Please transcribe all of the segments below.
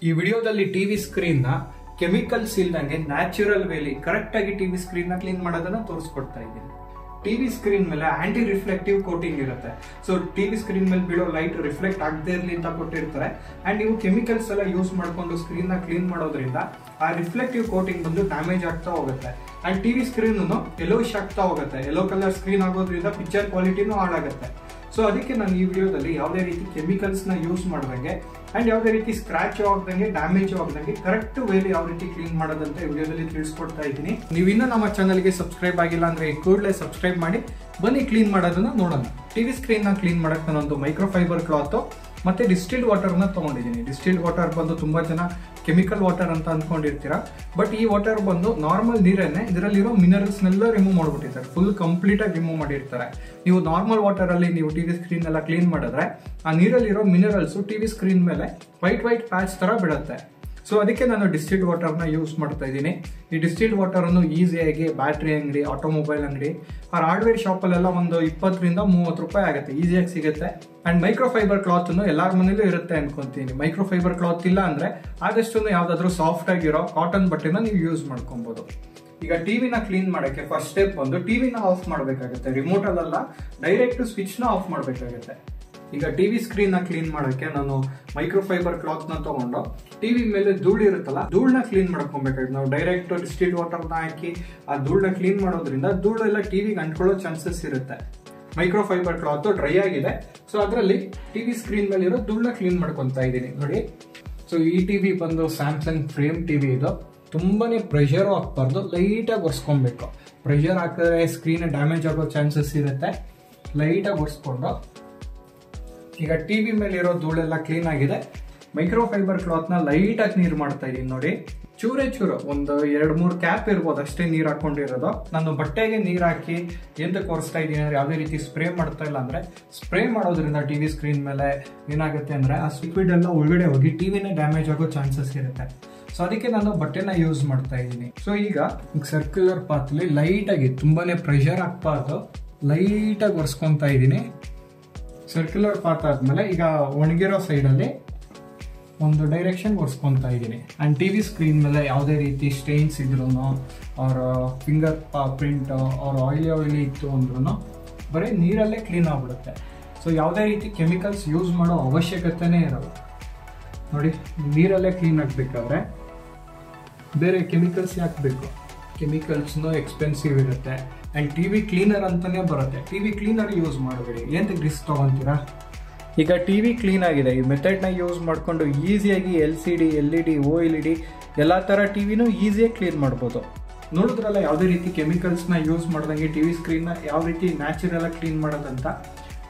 ಈ ವಿಡಿಯೋದಲ್ಲಿ TV screen ನ ಕೆಮಿಕಲ್ಸ್ ಇಲ್ದಂಗೆ ನ್ಯಾಚುರಲ್ ವೇಲಿ ಕರೆಕ್ಟ್ ಆಗಿ ಟಿವಿ ಸ್ಕ್ರೀನ್ ನ ಕ್ಲೀನ್ ಮಾಡೋದನ್ನ ತೋರಿಸ್ಕೊಡ್ತಾ ಇದ್ದೀನಿ. ಟಿವಿ ಸ್ಕ್ರೀನ್ ಮೇಲೆ ಆಂಟಿ ರಿಫ್ಲೆಕ್ಟಿವ್ ಕೋಟಿಂಗ್ ಇರುತ್ತೆ. ಸೊ ಟಿವಿ ಸ್ಕ್ರೀನ್ ಮೇಲೆ ಬೀಳೋ ಲೈಟ್ ರಿಫ್ಲೆಕ್ಟ್ ಆಗದೆ ಇರಲಿ ಅಂತ ಕೊಟ್ಟಿರ್ತಾರೆ. ಅಂಡ್ ನೀವು ಕೆಮಿಕಲ್ಸ್ ಎಲ್ಲ ಯೂಸ್ ಮಾಡ್ಕೊಂಡು ಸ್ಕ್ರೀನ್ ನ ಕ್ಲೀನ್ ಮಾಡೋದ್ರಿಂದ ಆ ರಿಫ್ಲೆಕ್ಟಿವ್ ಕೋಟಿಂಗ್ ಬಂದು ಡ್ಯಾಮೇಜ್ ಆಗ್ತಾ ಹೋಗುತ್ತೆ. ಅಂಡ್ ಟಿವಿ ಸ್ಕ್ರೀನ್ ಯೆಲ್ಲೋಯಿಶ್ ಆಗ್ತಾ ಹೋಗುತ್ತೆ. ಯೆಲ್ಲೋ ಕಲರ್ ಸ್ಕ್ರೀನ್ ಆಗೋದ್ರಿಂದ ಪಿಕ್ಚರ್ ಕ್ವಾಲಿಟಿನೂ ಹಾಳಾಗುತ್ತೆ. ಸೊ ಅದಕ್ಕೆ ನಾನು ಈ ವಿಡಿಯೋದಲ್ಲಿ ಯಾವುದೇ ರೀತಿ ಕೆಮಿಕಲ್ಸ್ ನ ಯೂಸ್ ಮಾಡ್ದಂಗೆ ಅಂಡ್ ಯಾವುದೇ ರೀತಿ ಸ್ಕ್ರಾಚ್ ಆಗದಂಗೆ ಡ್ಯಾಮೇಜ್ ಆಗದಂಗೆ ಕರೆಕ್ಟ್ ವೇಲಿ ಯಾವ ರೀತಿ ಕ್ಲೀನ್ ಮಾಡೋದಂತ ಈ ವಿಡಿಯೋದಲ್ಲಿ ತಿಳಿಸ್ಕೊಡ್ತಾ ಇದ್ದೀನಿ. ನೀವು ಇನ್ನೂ ನಮ್ಮ ಚಾನಲ್ಗೆ ಸಬ್ಸ್ಕ್ರೈಬ್ ಆಗಿಲ್ಲ ಅಂದ್ರೆ ಕೂಡಲೇ ಸಬ್ಸ್ಕ್ರೈಬ್ ಮಾಡಿ ಬನ್ನಿ ಕ್ಲೀನ್ ಮಾಡೋದನ್ನ ನೋಡೋಣ. ಟಿವಿ ಸ್ಕ್ರೀನ್ ನ ಕ್ಲೀನ್ ಮಾಡಕ್ಕೆ ನಾನೊಂದು ಮೈಕ್ರೋಫೈಬರ್ ಕ್ಲಾತ್ ಮತ್ತೆ ಡಿಸ್ಟಿಲ್ಡ್ ವಾಟರ್ ನ ತಗೊಂಡಿದ್ದೀನಿ. ಡಿಸ್ಟಿಲ್ಡ್ ವಾಟರ್ ಬಂದು ತುಂಬಾ ಜನ ಕೆಮಿಕಲ್ ವಾಟರ್ ಅಂತ ಅನ್ಕೊಂಡಿರ್ತೀರಾ, ಬಟ್ ಈ ವಾಟರ್ ಬಂದು ನಾರ್ಮಲ್ ನೀರನ್ನೇ ಇದರಲ್ಲಿರೋ ಮಿನರಲ್ಸ್ ನೆಲ್ಲ ರಿಮೂವ್ ಮಾಡ್ಬಿಟ್ಟಿರ್ತಾರೆ. ಫುಲ್ ಕಂಪ್ಲೀಟ್ ಆಗಿ ರಿಮೂವ್ ಮಾಡಿರ್ತಾರೆ. ನೀವು ನಾರ್ಮಲ್ ವಾಟರ್ ಅಲ್ಲಿ ನೀವು ಟಿವಿ ಸ್ಕ್ರೀನ್ ಎಲ್ಲ ಕ್ಲೀನ್ ಮಾಡಿದ್ರೆ ಆ ನೀರಲ್ಲಿರೋ ಮಿನರಲ್ಸ್ ಟಿವಿ ಸ್ಕ್ರೀನ್ ಮೇಲೆ ವೈಟ್ ಪ್ಯಾಚ್ ತರ ಬಿಡುತ್ತೆ. ಸೊ ಅದಕ್ಕೆ ನಾನು ಡಿಸ್ಟಿಲ್ಡ್ ವಾಟರ್ ನ ಯೂಸ್ ಮಾಡ್ತಾ ಇದ್ದೀನಿ. ಈ ಡಿಸ್ಟಿಲ್ಡ್ ವಾಟರ್ ಅನ್ನು ಈಸಿಯಾಗಿ ಬ್ಯಾಟ್ರಿ ಅಂಗಡಿ, ಆಟೋಮೊಬೈಲ್ ಅಂಗಡಿ, ಹಾರ್ಡ್ವೇರ್ ಶಾಪ್ ಅಲ್ಲೆಲ್ಲ ಒಂದು 20 ರಿಂದ 30 ರೂಪಾಯಿ ಆಗುತ್ತೆ, ಈಸಿಯಾಗಿ ಸಿಗುತ್ತೆ. ಅಂಡ್ ಮೈಕ್ರೋಫೈಬರ್ ಕ್ಲಾತ್ ಎಲ್ಲಾರ ಮನೇಲೂ ಇರುತ್ತೆ ಅನ್ಕೊಂತೀನಿ. ಮೈಕ್ರೋಫೈಬರ್ ಕ್ಲಾತ್ ಇಲ್ಲ ಅಂದ್ರೆ ಆದಷ್ಟು ಯಾವ್ದಾದ್ರು ಸಾಫ್ಟ್ ಆಗಿರೋ ಕಾಟನ್ ಬಟ್ಟೆನ ನೀವು ಯೂಸ್ ಮಾಡ್ಕೊಬಹುದು. ಈಗ ಟಿವಿನ ಕ್ಲೀನ್ ಮಾಡಕ್ಕೆ ಫಸ್ಟ್ ಸ್ಟೆಪ್ ಬಂದು ಟಿವಿನ ಆಫ್ ಮಾಡಬೇಕಾಗುತ್ತೆ. ರಿಮೋಟ್ ಅಲ್ಲ, ಡೈರೆಕ್ಟ್ ಸ್ವಿಚ್ ನ ಆಫ್ ಮಾಡಬೇಕಾಗುತ್ತೆ. ಈಗ ಟಿವಿ ಸ್ಕ್ರೀನ್ ನ ಕ್ಲೀನ್ ಮಾಡಕ್ಕೆ ನಾನು ಮೈಕ್ರೋಫೈಬರ್ ಕ್ಲಾತ್ ನ ತಗೊಂಡು ಟಿವಿ ಮೇಲೆ ಧೂಳು ಇರುತ್ತಲ್ಲ, ಧೂಳನ್ನ ಕ್ಲೀನ್ ಮಾಡ್ಕೊಬೇಕಾಗುತ್ತೆ. ನಾವು ಡೈರೆಕ್ಟ್ ಡಿಸ್ಟಿಲ್ಡ್ ವಾಟರ್ ನ ಹಾಕಿ ಆ ಧೂಳನ್ನ ಕ್ಲೀನ್ ಮಾಡೋದ್ರಿಂದ ಧೂಳು ಎಲ್ಲ ಟಿವಿಗೆ ಅಂಟ್ಕೊಳ್ಳೋ ಚಾನ್ಸಸ್ ಇರುತ್ತೆ. ಮೈಕ್ರೋಫೈಬರ್ ಕ್ಲಾತ್ ಡ್ರೈ ಆಗಿದೆ. ಸೊ ಅದರಲ್ಲಿ ಟಿವಿ ಸ್ಕ್ರೀನ್ ಮೇಲೆ ಇರೋ ಧೂಳನ್ನ ಕ್ಲೀನ್ ಮಾಡ್ಕೊತಾ ಇದ್ದೀನಿ ನೋಡಿ. ಸೊ ಈ ಟಿವಿ ಬಂದು ಸ್ಯಾಮ್ಸಂಗ್ ಫ್ರೇಮ್ ಟಿವಿ. ಇದು ತುಂಬಾನೇ ಪ್ರೆಷರ್ ಹಾಕ್ಬಾರ್ದು, ಲೈಟ್ ಆಗಿ ಒರೆಸ್ಕೊಬೇಕು. ಪ್ರೆಷರ್ ಹಾಕಿದ್ರೆ ಸ್ಕ್ರೀನ್ ಡ್ಯಾಮೇಜ್ ಆಗೋ ಚಾನ್ಸಸ್ ಇರುತ್ತೆ. ಲೈಟ್ ಆಗಿ ಒರೆಸ್ಕೊಂಡು ಈಗ ಟಿವಿ ಮೇಲೆ ಇರೋ ಧೂಳೆಲ್ಲ ಕ್ಲೀನ್ ಆಗಿದೆ. ಮೈಕ್ರೋಫೈಬರ್ ಕ್ಲಾತ್ ನ ಲೈಟ್ ಆಗಿ ನೀರು ಮಾಡ್ತಾ ಇದೀನಿ ನೋಡಿ. ಚೂರು ಒಂದು 2-3 ಕ್ಯಾಪ್ ಇರ್ಬೋದು ಅಷ್ಟೇ ನೀರ್ ಹಾಕೊಂಡಿರೋದು. ನಾನು ಬಟ್ಟೆಗೆ ನೀರ್ ಹಾಕಿ ಎಂತಕ್ಕೆ ಒರೆಸ್ತಾ ಇದೀನಿ ಅಂದ್ರೆ ಯಾವುದೇ ರೀತಿ ಸ್ಪ್ರೇ ಮಾಡ್ತಾ ಇಲ್ಲ. ಅಂದ್ರೆ ಸ್ಪ್ರೇ ಮಾಡೋದ್ರಿಂದ ಟಿವಿ ಸ್ಕ್ರೀನ್ ಮೇಲೆ ಏನಾಗುತ್ತೆ ಅಂದ್ರೆ ಆ ಲಿಕ್ವಿಡ್ ಎಲ್ಲ ಒಳಗಡೆ ಹೋಗಿ ಟಿವಿನೇ ಡ್ಯಾಮೇಜ್ ಆಗೋ ಚಾನ್ಸಸ್ ಇರುತ್ತೆ. ಸೊ ಅದಕ್ಕೆ ನಾನು ಬಟ್ಟೆನ ಯೂಸ್ ಮಾಡ್ತಾ ಇದ್ದೀನಿ. ಸೊ ಈಗ ಸರ್ಕ್ಯುಲರ್ ಪಾತ್ ಅಲ್ಲಿ ಲೈಟ್ ಆಗಿ, ತುಂಬಾನೇ ಪ್ರೆಷರ್ ಹಾಕ್ಬಾರ್ದು, ಲೈಟ್ ಆಗಿ ಒರೆಸ್ಕೊಂತಾ ಇದ್ದೀನಿ. ಸರ್ಕ್ಯುಲರ್ ಪಾತ್ ಆದ್ಮೇಲೆ ಈಗ ಒಣಗಿರೋ ಸೈಡ್ ಅಲ್ಲಿ ಒಂದು ಡೈರೆಕ್ಷನ್ ಒರೆಸ್ಕೊಂತಾ ಇದ್ದೀನಿ. ಅಂಡ್ ಟಿವಿ ಸ್ಕ್ರೀನ್ ಮೇಲೆ ಯಾವುದೇ ರೀತಿ ಸ್ಟೇನ್ಸ್ ಇದ್ರು ಅವ್ರ ಫಿಂಗರ್ ಪ್ರಿಂಟ್ ಅವ್ರ ಆಯಿಲಿ ಇತ್ತು ಅಂದ್ರೂ ಬರೀ ನೀರಲ್ಲೇ ಕ್ಲೀನ್ ಆಗ್ಬಿಡುತ್ತೆ. ಸೊ ಯಾವುದೇ ರೀತಿ ಕೆಮಿಕಲ್ಸ್ ಯೂಸ್ ಮಾಡೋ ಅವಶ್ಯಕತೆನೇ ಇರಲ್ಲ ನೋಡಿ. ನೀರಲ್ಲೇ ಕ್ಲೀನ್ ಆಗಬೇಕಾದ್ರೆ ಬೇರೆ ಕೆಮಿಕಲ್ಸ್ ಯಾಕೆ ಬೇಕು? ಕೆಮಿಕಲ್ಸ್ನು ಎಕ್ಸ್ಪೆನ್ಸಿವ್ ಇರುತ್ತೆ. ಅಂಡ್ ಟಿವಿ ಕ್ಲೀನರ್ ಅಂತಾನೆ ಬರುತ್ತೆ. ಟಿವಿ ಕ್ಲೀನರ್ ಯೂಸ್ ಮಾಡಬೇಡಿ, ಎಂತ ರಿಸ್ಕ್ ತಗೊಂತೀರಾ? ಈಗ ಟಿವಿ ಕ್ಲೀನ್ ಆಗಿದೆ. ಈ ಮೆಥಡ್ನ ಯೂಸ್ ಮಾಡಿಕೊಂಡು ಈಸಿಯಾಗಿ LCD, LED, OLED ಎಲ್ಲ ಥರ ಟಿವಿನೂ ಈಸಿಯಾಗಿ ಕ್ಲೀನ್ ಮಾಡ್ಬೋದು. ನೋಡಿದ್ರಲ್ಲ ಯಾವುದೇ ರೀತಿ ಕೆಮಿಕಲ್ಸ್ನ ಯೂಸ್ ಮಾಡ್ದಂಗೆ ಟಿವಿ ಸ್ಕ್ರೀನ್ನ ಯಾವ ರೀತಿ ನ್ಯಾಚುರಲ್ ಆಗಿ ಕ್ಲೀನ್ ಮಾಡೋದಂತ.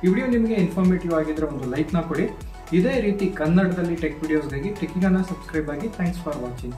ಈ ವಿಡಿಯೋ ನಿಮಗೆ ಇನ್ಫಾರ್ಮೇಟಿವ್ ಆಗಿದ್ರೆ ಒಂದು ಲೈಕ್ನ ಕೊಡಿ. ಇದೇ ರೀತಿ ಕನ್ನಡದಲ್ಲಿ ಟೆಕ್ ವಿಡಿಯೋಸ್ಗಾಗಿ ಟೆಕ್ಕಿಗನ್ನ ಸಬ್ಸ್ಕ್ರೈಬ್ ಆಗಿ. Thanks for watching.